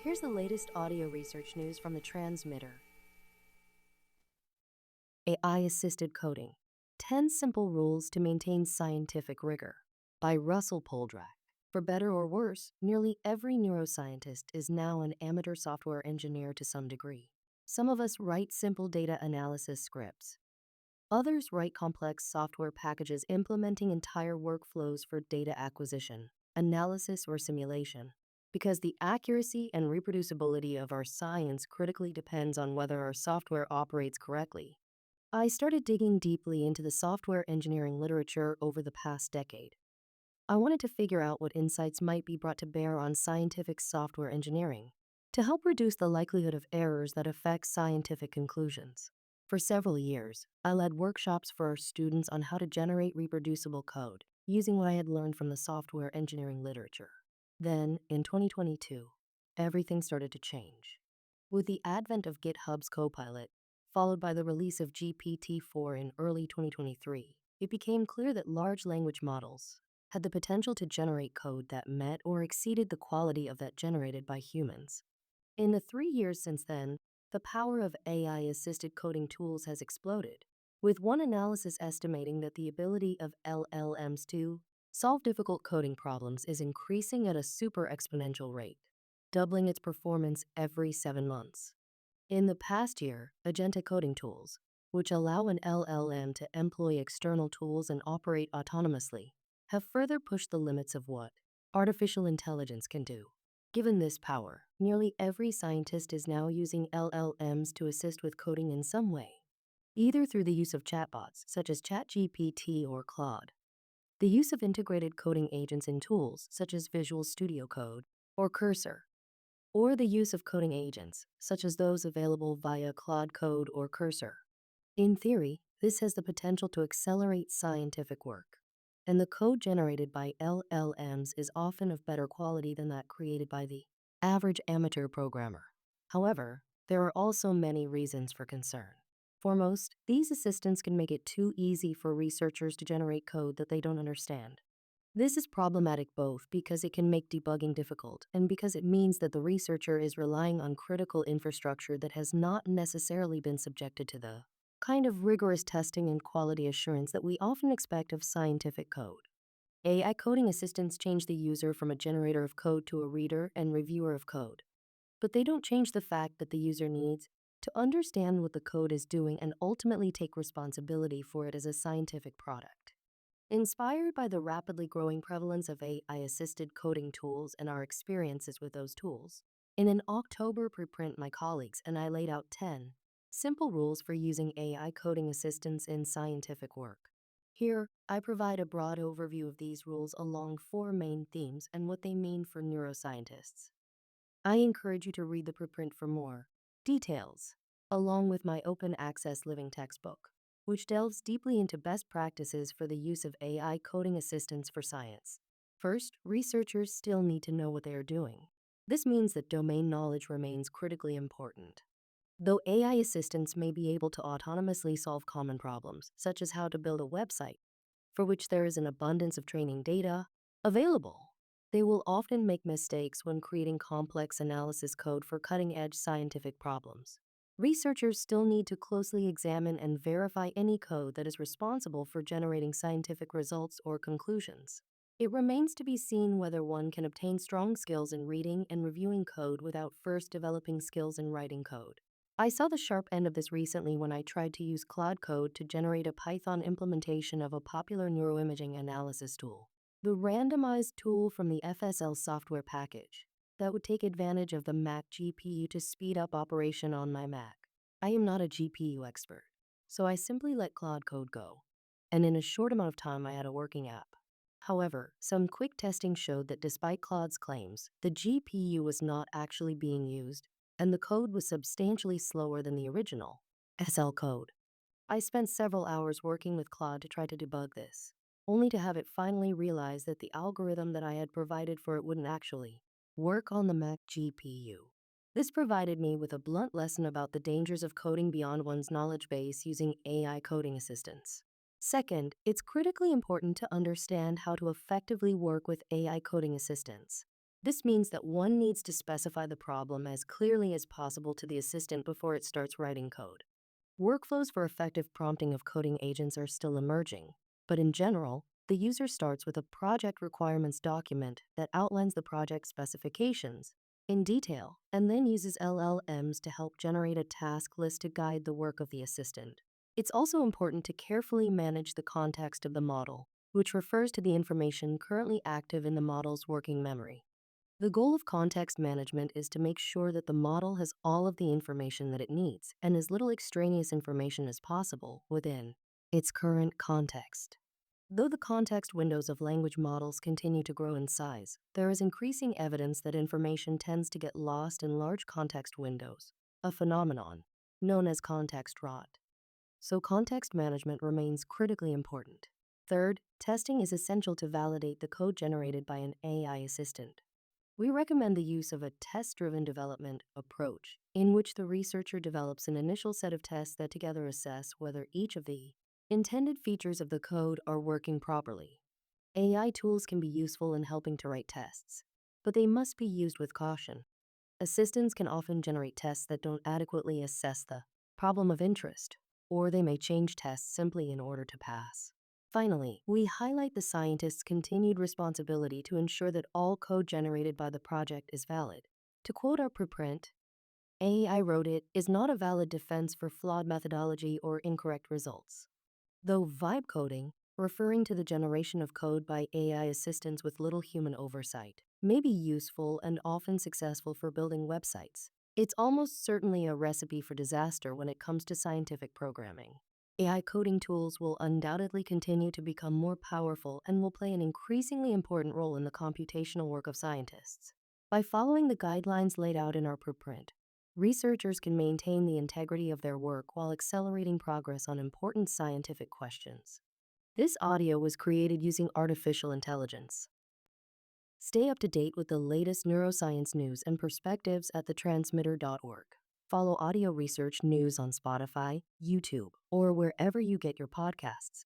Here's the latest audio research news from the transmitter. AI-assisted coding: 10 simple rules to maintain scientific rigor, by Russell Poldrack. For better or worse, nearly every neuroscientist is now an amateur software engineer to some degree. Some of us write simple data analysis scripts. Others write complex software packages implementing entire workflows for data acquisition, analysis, or simulation. Because the accuracy and reproducibility of our science critically depends on whether our software operates correctly. I started digging deeply into the software engineering literature over the past decade. I wanted to figure out what insights might be brought to bear on scientific software engineering to help reduce the likelihood of errors that affect scientific conclusions. For several years, I led workshops for our students on how to generate reproducible code using what I had learned from the software engineering literature. Then, in 2022, everything started to change. With the advent of GitHub's Copilot, followed by the release of GPT-4 in early 2023, it became clear that large language models had the potential to generate code that met or exceeded the quality of that generated by humans. In the 3 years since then, the power of AI-assisted coding tools has exploded, with one analysis estimating that the ability of LLMs to solve difficult coding problems is increasing at a super exponential rate, doubling its performance every 7 months. In the past year, agentic coding tools, which allow an LLM to employ external tools and operate autonomously, have further pushed the limits of what artificial intelligence can do. Given this power, nearly every scientist is now using LLMs to assist with coding in some way, either through the use of chatbots such as ChatGPT or Claude, the use of integrated coding agents in tools such as Visual Studio Code or Cursor, or the use of coding agents such as those available via Claude Code or Cursor. In theory, this has the potential to accelerate scientific work, and the code generated by LLMs is often of better quality than that created by the average amateur programmer. However, there are also many reasons for concern. Foremost, these assistants can make it too easy for researchers to generate code that they don't understand. This is problematic both because it can make debugging difficult and because it means that the researcher is relying on critical infrastructure that has not necessarily been subjected to the kind of rigorous testing and quality assurance that we often expect of scientific code. AI coding assistants change the user from a generator of code to a reader and reviewer of code, but they don't change the fact that the user needs to understand what the code is doing and ultimately take responsibility for it as a scientific product. Inspired by the rapidly growing prevalence of AI-assisted coding tools and our experiences with those tools, in an October preprint, my colleagues and I laid out 10 simple rules for using AI coding assistants in scientific work. Here, I provide a broad overview of these rules along 4 main themes and what they mean for neuroscientists. I encourage you to read the preprint for more details, along with my open access living textbook, which delves deeply into best practices for the use of AI coding assistants for science. First, researchers still need to know what they are doing. This means that domain knowledge remains critically important. Though AI assistants may be able to autonomously solve common problems, such as how to build a website, for which there is an abundance of training data available, they will often make mistakes when creating complex analysis code for cutting-edge scientific problems. Researchers still need to closely examine and verify any code that is responsible for generating scientific results or conclusions. It remains to be seen whether one can obtain strong skills in reading and reviewing code without first developing skills in writing code. I saw the sharp end of this recently when I tried to use Claude Code to generate a Python implementation of a popular neuroimaging analysis tool, the randomized tool from the FSL software package that would take advantage of the Mac GPU to speed up operation on my Mac. I am not a GPU expert, so I simply let Claude Code go, and in a short amount of time I had a working app. However, some quick testing showed that despite Claude's claims, the GPU was not actually being used, and the code was substantially slower than the original SL code. I spent several hours working with Claude to try to debug this, only to have it finally realize that the algorithm that I had provided for it wouldn't actually work on the Mac GPU. This provided me with a blunt lesson about the dangers of coding beyond one's knowledge base using AI coding assistants. Second, it's critically important to understand how to effectively work with AI coding assistants. This means that one needs to specify the problem as clearly as possible to the assistant before it starts writing code. Workflows for effective prompting of coding agents are still emerging, but in general, the user starts with a project requirements document that outlines the project specifications in detail and then uses LLMs to help generate a task list to guide the work of the assistant. It's also important to carefully manage the context of the model, which refers to the information currently active in the model's working memory. The goal of context management is to make sure that the model has all of the information that it needs and as little extraneous information as possible within its current context. Though the context windows of language models continue to grow in size, there is increasing evidence that information tends to get lost in large context windows, a phenomenon known as context rot. So context management remains critically important. Third, testing is essential to validate the code generated by an AI assistant. We recommend the use of a test-driven development approach, in which the researcher develops an initial set of tests that together assess whether each of the intended features of the code are working properly. AI tools can be useful in helping to write tests, but they must be used with caution. Assistants can often generate tests that don't adequately assess the problem of interest, or they may change tests simply in order to pass. Finally, we highlight the scientist's continued responsibility to ensure that all code generated by the project is valid. To quote our preprint, "AI wrote it is not a valid defense for flawed methodology or incorrect results." Though vibe coding, referring to the generation of code by AI assistants with little human oversight, may be useful and often successful for building websites, it's almost certainly a recipe for disaster when it comes to scientific programming. AI coding tools will undoubtedly continue to become more powerful and will play an increasingly important role in the computational work of scientists. By following the guidelines laid out in our preprint, researchers can maintain the integrity of their work while accelerating progress on important scientific questions. This audio was created using artificial intelligence. Stay up to date with the latest neuroscience news and perspectives at thetransmitter.org. Follow audio research news on Spotify, YouTube, or wherever you get your podcasts.